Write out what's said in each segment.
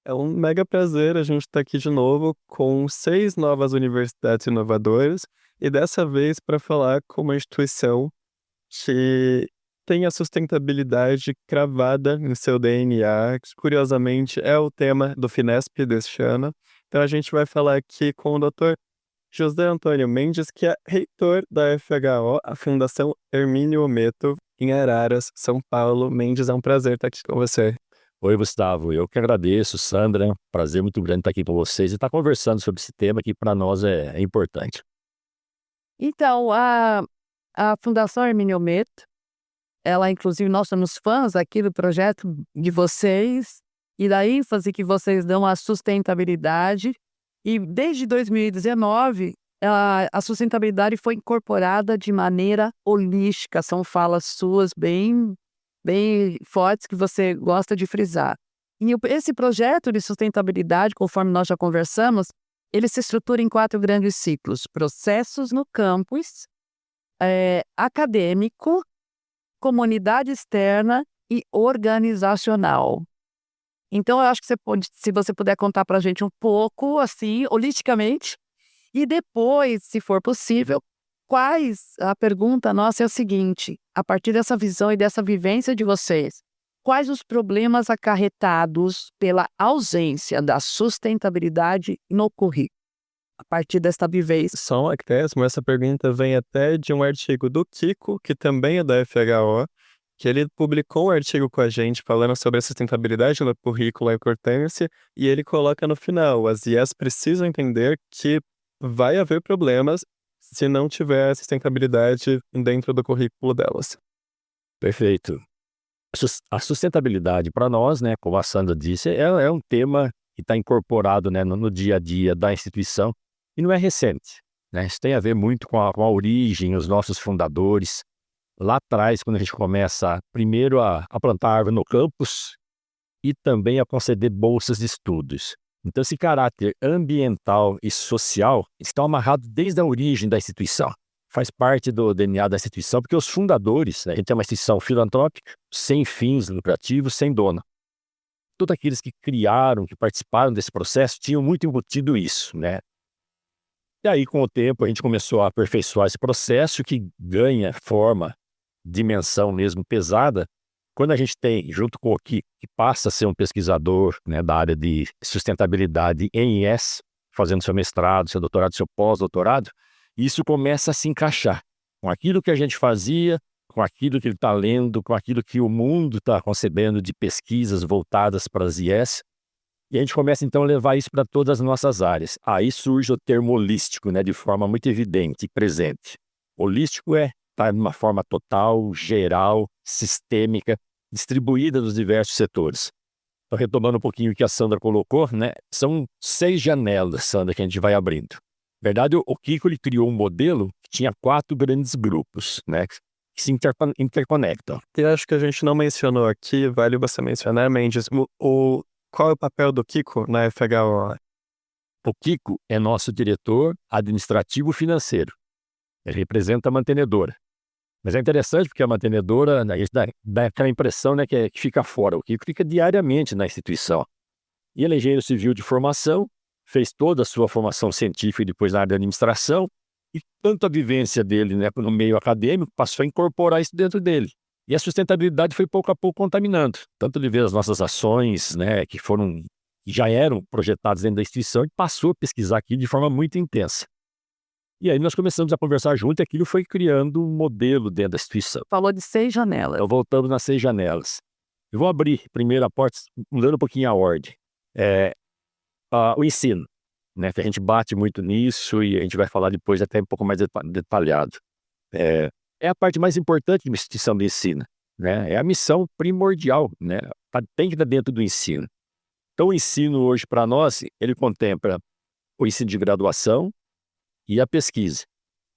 É um mega prazer a gente estar aqui de novo com 6 novas universidades inovadoras e dessa vez para falar com uma instituição que tem a sustentabilidade cravada em seu DNA, que curiosamente é o tema do Finesp deste ano. Então a gente vai falar aqui com o Dr. José Antônio Mendes, que é reitor da FHO, a Fundação Hermínio Ometo, em Araras, São Paulo. Mendes, é um prazer estar aqui com você. Oi, Gustavo. Eu que agradeço, Sandra. Prazer muito grande estar aqui com vocês e estar conversando sobre esse tema que para nós é importante. Então, a Fundação Hermínio Ometo, ela inclusive nós somos fãs aqui do projeto de vocês e da ênfase que vocês dão à sustentabilidade. E desde 2019, a sustentabilidade foi incorporada de maneira holística. São falas suas bem fortes que você gosta de frisar. E esse projeto de sustentabilidade, conforme nós já conversamos, ele se estrutura em 4 grandes ciclos: processos no campus, acadêmico, comunidade externa e organizacional. Então, eu acho que se você puder contar para a gente um pouco, assim, holisticamente, e depois, se for possível, a pergunta nossa é a seguinte: a partir dessa visão e dessa vivência de vocês, quais os problemas acarretados pela ausência da sustentabilidade no currículo? A partir desta vivência. Só um acréscimo, essa pergunta vem até de um artigo do Kiko, que também é da FHO, que ele publicou um artigo com a gente falando sobre a sustentabilidade no currículo, a importância, e ele coloca no final: as IES precisam entender que vai haver problemas se não tiver sustentabilidade dentro do currículo delas. Perfeito. A sustentabilidade para nós, né, como a Sandra disse, é um tema que está incorporado, né, no dia a dia da instituição e não é recente, né? Isso tem a ver muito com a origem, os nossos fundadores. Lá atrás, quando a gente começa primeiro a plantar árvore no campus e também a conceder bolsas de estudos. Então, esse caráter ambiental e social está amarrado desde a origem da instituição. Faz parte do DNA da instituição, porque os fundadores, né, a gente é uma instituição filantrópica, sem fins lucrativos, sem dono. Todos aqueles que criaram, que participaram desse processo, tinham muito embutido isso, né? E aí, com o tempo, a gente começou a aperfeiçoar esse processo que ganha forma, dimensão mesmo pesada, quando a gente tem, junto com o que passa a ser um pesquisador, né, da área de sustentabilidade em IES, fazendo seu mestrado, seu doutorado, seu pós-doutorado, isso começa a se encaixar com aquilo que a gente fazia, com aquilo que ele está lendo, com aquilo que o mundo está concebendo de pesquisas voltadas para as IES, e a gente começa então a levar isso para todas as nossas áreas. Aí surge o termo holístico, né, de forma muito evidente e presente. Holístico está de uma forma total, geral, sistêmica, distribuída nos diversos setores. Então, retomando um pouquinho o que a Sandra colocou, né, são 6 janelas, Sandra, que a gente vai abrindo. Na verdade, o Kiko ele criou um modelo que tinha 4 grandes grupos, né, que se interconectam. Eu acho que a gente não mencionou aqui, vale você mencionar, Mendes, qual é o papel do Kiko na FHO? O Kiko é nosso diretor administrativo financeiro. Ele representa a mantenedora. Mas é interessante porque a mantenedora, a gente dá aquela impressão, né, que fica fora. O Kiko fica diariamente na instituição. E ele é engenheiro civil de formação, fez toda a sua formação científica e depois na área de administração, e tanto a vivência dele, né, no meio acadêmico passou a incorporar isso dentro dele. E a sustentabilidade foi pouco a pouco contaminando. Tanto ele vê as nossas ações, né, que já eram projetadas dentro da instituição, e passou a pesquisar aquilo de forma muito intensa. E aí nós começamos a conversar junto e aquilo foi criando um modelo dentro da instituição. Falou de 6 janelas. Então voltamos nas 6 janelas. Eu vou abrir primeiro a porta, mudando um pouquinho a ordem. O ensino, né, que a gente bate muito nisso e a gente vai falar depois até um pouco mais detalhado. É a parte mais importante de uma instituição de ensino, né? É a missão primordial, né? Tem que estar dentro do ensino. Então o ensino hoje para nós, ele contempla o ensino de graduação e a pesquisa.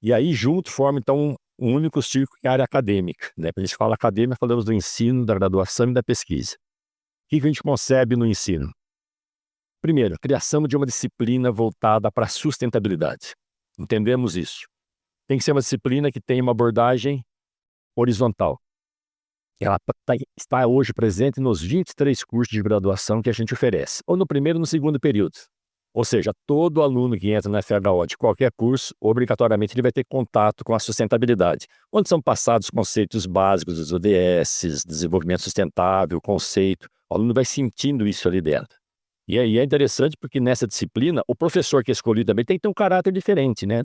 E aí junto forma então um único círculo que é a área acadêmica, né? Quando a gente fala acadêmica, falamos do ensino, da graduação e da pesquisa. O que a gente concebe no ensino? Primeiro, a criação de uma disciplina voltada para a sustentabilidade. Entendemos isso. Tem que ser uma disciplina que tenha uma abordagem horizontal. ela está hoje presente nos 23 cursos de graduação que a gente oferece, ou no primeiro ou no segundo período. Ou seja, todo aluno que entra na FHO de qualquer curso, obrigatoriamente ele vai ter contato com a sustentabilidade, onde são passados conceitos básicos dos ODS, desenvolvimento sustentável, conceito. O aluno vai sentindo isso ali dentro. E aí é interessante porque nessa disciplina, o professor que é escolhido também tem que ter um caráter diferente, né?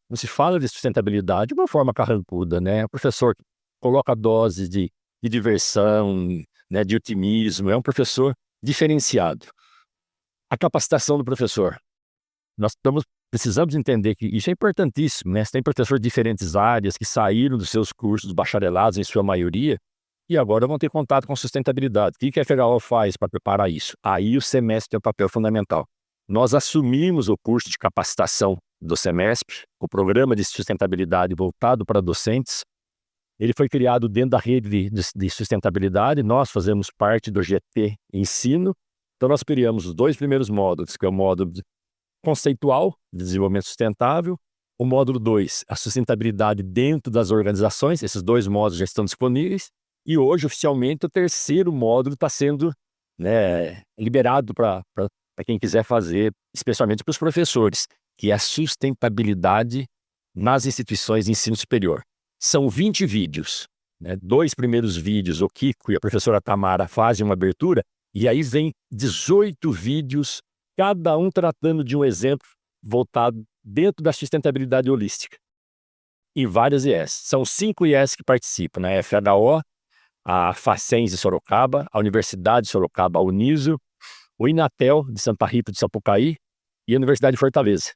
Não se fala de sustentabilidade de uma forma carrancuda, né? O professor coloca doses de diversão, né, de otimismo, é um professor diferenciado. A capacitação do professor. Nós precisamos entender que isso é importantíssimo, né? Você tem professores de diferentes áreas que saíram dos seus cursos bacharelados, em sua maioria, e agora vão ter contato com sustentabilidade. O que a FHO faz para preparar isso? Aí o semestre tem um papel fundamental. Nós assumimos o curso de capacitação do semestre, o programa de sustentabilidade voltado para docentes. Ele foi criado dentro da rede de sustentabilidade, nós fazemos parte do GT Ensino. Então nós criamos os 2 primeiros módulos, que é o módulo conceitual de desenvolvimento sustentável, o módulo 2, a sustentabilidade dentro das organizações. Esses 2 módulos já estão disponíveis. E hoje, oficialmente, o 3º módulo está sendo, né, liberado para quem quiser fazer, especialmente para os professores, que é a sustentabilidade nas instituições de ensino superior. São 20 vídeos, né? 2 primeiros vídeos, o Kiko e a professora Tamara fazem uma abertura, e aí vem 18 vídeos, cada um tratando de um exemplo voltado dentro da sustentabilidade holística. E várias IES. São 5 IES que participam, né? A FHO, a Facens de Sorocaba, a Universidade de Sorocaba, a Uniso, o Inatel de Santa Rita de Sapucaí e a Universidade de Fortaleza.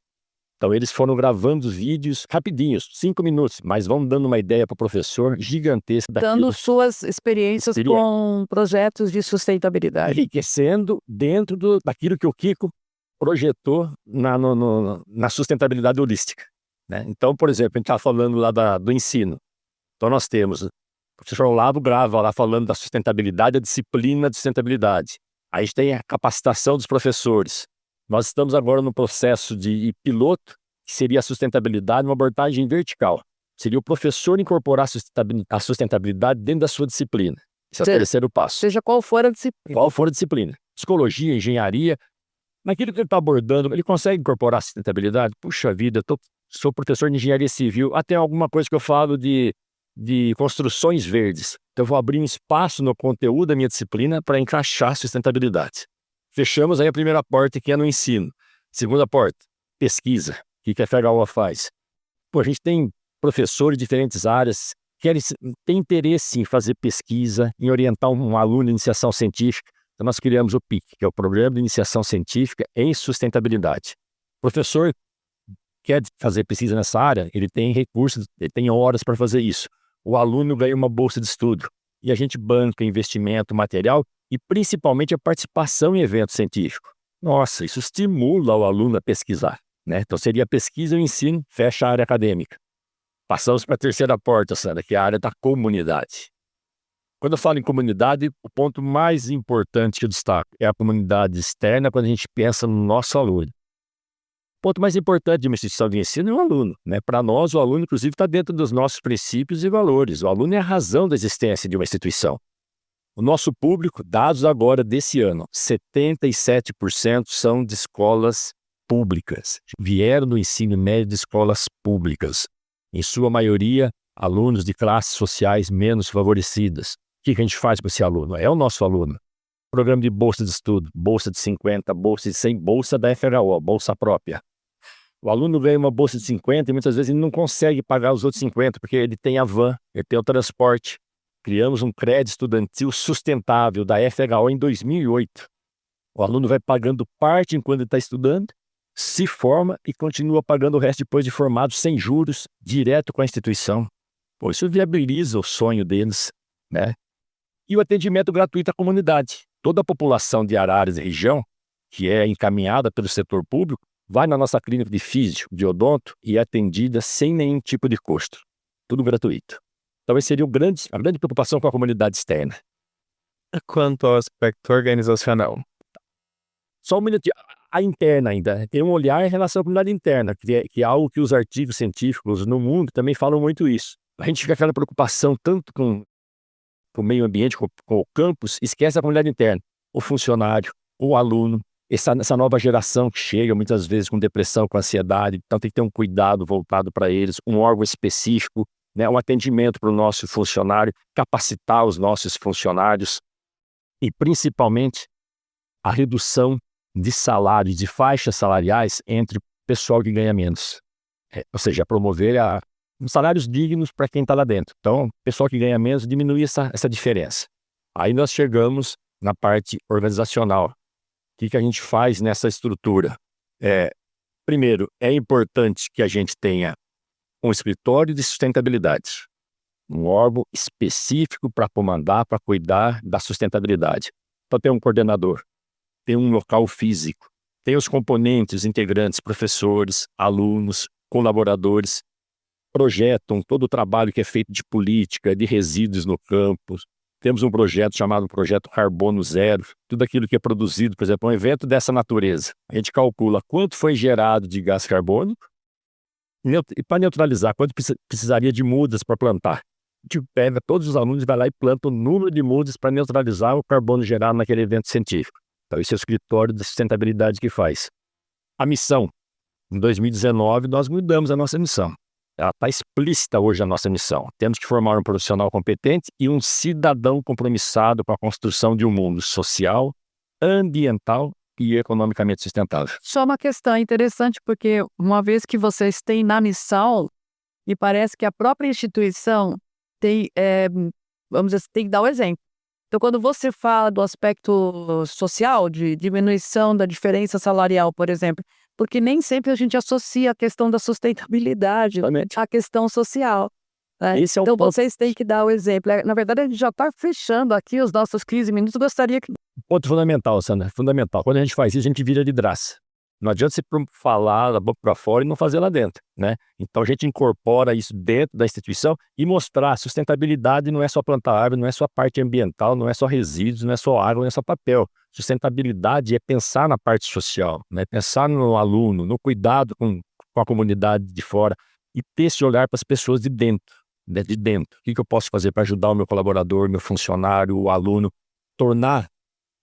Então eles foram gravando os vídeos rapidinhos, 5 minutos, mas vão dando uma ideia para o professor gigantesca. Dando suas experiências com projetos de sustentabilidade. Enriquecendo dentro daquilo que o Kiko projetou na sustentabilidade holística, né? Então, por exemplo, a gente está falando lá do ensino. Então nós temos o professor Olavo grava lá falando da sustentabilidade, a disciplina de sustentabilidade. Aí a gente tem a capacitação dos professores. Nós estamos agora no processo de piloto, que seria a sustentabilidade, uma abordagem vertical. Seria o professor incorporar a sustentabilidade dentro da sua disciplina. Esse é o 3º passo. Seja qual for a disciplina. Qual for a disciplina. Psicologia, engenharia. Naquilo que ele está abordando, ele consegue incorporar a sustentabilidade? Puxa vida, sou professor de engenharia civil. Tem alguma coisa que eu falo de construções verdes. Então eu vou abrir um espaço no conteúdo da minha disciplina para encaixar a sustentabilidade. Fechamos aí a primeira porta, que é no ensino. Segunda porta, pesquisa. O que a FHO faz? A gente tem professores de diferentes áreas que têm interesse em fazer pesquisa, em orientar um aluno em iniciação científica. Então nós criamos o PIC, que é o Programa de Iniciação Científica em Sustentabilidade. O professor quer fazer pesquisa nessa área, ele tem recursos, ele tem horas para fazer isso. O aluno ganha uma bolsa de estudo. E a gente banca investimento, material e principalmente a participação em evento científico. Nossa, isso estimula o aluno a pesquisar, né? Então seria a pesquisa e o ensino, fecha a área acadêmica. Passamos para a 3ª porta, Sandra, que é a área da comunidade. Quando eu falo em comunidade, o ponto mais importante que eu destaco é a comunidade externa quando a gente pensa no nosso aluno. O ponto mais importante de uma instituição de ensino é o aluno, né? Para nós, o aluno, inclusive, está dentro dos nossos princípios e valores. O aluno é a razão da existência de uma instituição. O nosso público, dados agora desse ano, 77% são de escolas públicas. Vieram do ensino médio de escolas públicas. Em sua maioria, alunos de classes sociais menos favorecidas. O que a gente faz com esse aluno? É o nosso aluno. Programa de bolsa de estudo, bolsa de 50, bolsa de 100, bolsa da FHO, bolsa própria. O aluno ganha uma bolsa de 50 e muitas vezes ele não consegue pagar os outros 50, porque ele tem a van, ele tem o transporte. Criamos um crédito estudantil sustentável da FHO em 2008. O aluno vai pagando parte enquanto ele está estudando, se forma e continua pagando o resto depois de formado, sem juros, direto com a instituição. Isso viabiliza o sonho deles, né? E o atendimento gratuito à comunidade. Toda a população de Araras e região, que é encaminhada pelo setor público, vai na nossa clínica de físio, de odonto e é atendida sem nenhum tipo de custo. Tudo gratuito. Então, esse seria a grande preocupação com a comunidade externa. Quanto ao aspecto organizacional? Só um minutinho. A interna ainda. Tem um olhar em relação à comunidade interna, que é algo que os artigos científicos no mundo também falam muito isso. A gente fica com aquela preocupação tanto com com o meio ambiente, com o campus, esquece a comunidade interna. O funcionário, o aluno, essa nova geração que chega muitas vezes com depressão, com ansiedade, então tem que ter um cuidado voltado para eles, um órgão específico, né, um atendimento para o nosso funcionário, capacitar os nossos funcionários e principalmente a redução de salários, de faixas salariais entre o pessoal que ganha menos. Ou seja, promover salários dignos para quem está lá dentro. Então, o pessoal que ganha menos diminuir essa diferença. Aí nós chegamos na parte organizacional. O que a gente faz nessa estrutura? Primeiro, é importante que a gente tenha um escritório de sustentabilidade, um órgão específico para comandar, para cuidar da sustentabilidade. Então tem um coordenador, tem um local físico, tem os componentes, integrantes, professores, alunos, colaboradores, projetam todo o trabalho que é feito de política, de resíduos no campus. Temos um projeto chamado Projeto Carbono Zero, tudo aquilo que é produzido, por exemplo, um evento dessa natureza. A gente calcula quanto foi gerado de gás carbônico e para neutralizar, quanto precisaria de mudas para plantar. A gente pega todos os alunos, vai lá e planta o número de mudas para neutralizar o carbono gerado naquele evento científico. Então, esse é o escritório da sustentabilidade que faz. A missão. Em 2019, nós mudamos a nossa missão. Ela está explícita hoje a nossa missão. Temos que formar um profissional competente e um cidadão compromissado com a construção de um mundo social, ambiental e economicamente sustentável. Só uma questão interessante, porque uma vez que vocês têm na missão, me parece que a própria instituição tem, vamos dizer, tem que dar o exemplo. Então, quando você fala do aspecto social, de diminuição da diferença salarial, por exemplo, porque nem sempre a gente associa a questão da sustentabilidade à questão social. Né? Então, vocês têm que dar o exemplo. Na verdade, a gente já está fechando aqui os nossos 15 minutos. Gostaria que... Ponto fundamental, Sandra, fundamental. Quando a gente faz isso, a gente vira de graça. Não adianta você falar da boca para fora e não fazer lá dentro, né? Então a gente incorpora isso dentro da instituição e mostrar sustentabilidade não é só plantar árvore, não é só parte ambiental, não é só resíduos, não é só água, não é só papel. Sustentabilidade é pensar na parte social, né? Pensar no aluno, no cuidado com a comunidade de fora e ter esse olhar para as pessoas de dentro, né? De dentro. O que eu posso fazer para ajudar o meu colaborador, meu funcionário, o aluno, tornar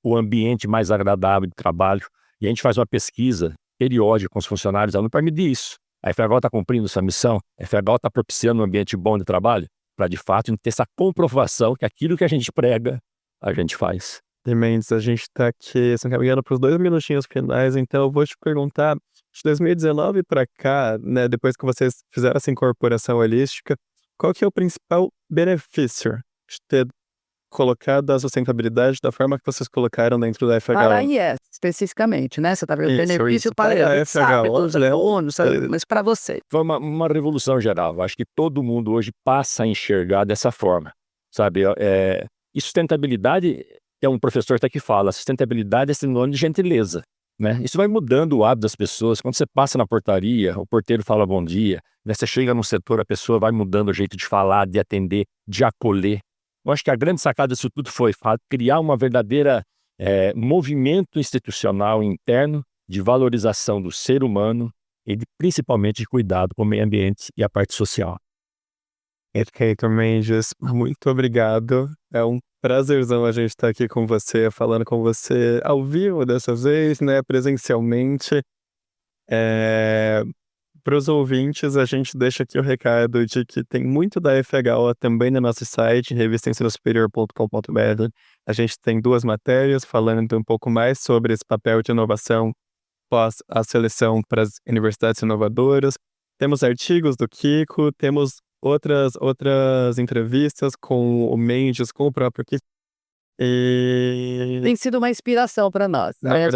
o ambiente mais agradável de trabalho. E a gente faz uma pesquisa periódica com os funcionários alunos para medir isso. A FHO está cumprindo essa missão? A FHO está propiciando um ambiente bom de trabalho? Para, de fato, ter essa comprovação que aquilo que a gente prega, a gente faz. E Mendes, a gente está aqui se encaminhando para os 2 minutinhos finais, então eu vou te perguntar, de 2019 para cá, né, depois que vocês fizeram essa incorporação holística, qual que é o principal benefício de ter colocado a sustentabilidade da forma que vocês colocaram dentro da FHO? Para a IES, especificamente, né? Você está vendo benefício para a FHO, dos alunos, mas para você. Foi uma revolução geral. Acho que todo mundo hoje passa a enxergar dessa forma, sabe? E sustentabilidade, é um professor até que fala, sustentabilidade é sinônimo de gentileza, né? Isso vai mudando o hábito das pessoas. Quando você passa na portaria, o porteiro fala bom dia, né? Você chega no setor, a pessoa vai mudando o jeito de falar, de atender, de acolher. Eu acho que a grande sacada disso tudo foi criar uma verdadeira movimento institucional interno de valorização do ser humano e principalmente de cuidado com o meio ambiente e a parte social. Perfeito, Mendes. Muito obrigado. É um prazerzão a gente estar aqui com você, falando com você ao vivo dessa vez, né, presencialmente. Para os ouvintes, a gente deixa aqui o recado de que tem muito da FHO também no nosso site, revistaensinosuperior.com.br. A gente tem 2 matérias falando um pouco mais sobre esse papel de inovação pós a seleção para as universidades inovadoras. Temos artigos do Kiko, temos outras entrevistas com o Mendes, com o próprio Kiko. Tem sido uma inspiração para nós, né?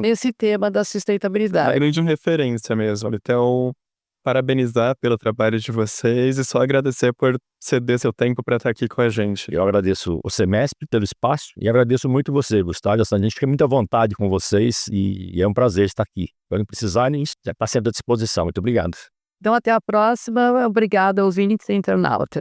Nesse tema da sustentabilidade. É grande referência mesmo. Então, parabenizar pelo trabalho de vocês e só agradecer por ceder seu tempo para estar aqui com a gente. Eu agradeço o Semestre pelo espaço e agradeço muito você, Gustavo. A gente fica muito à vontade com vocês e é um prazer estar aqui. Quando precisarem, já está sempre à disposição. Muito obrigado. Então, até a próxima. Obrigada, ouvintes e internauta.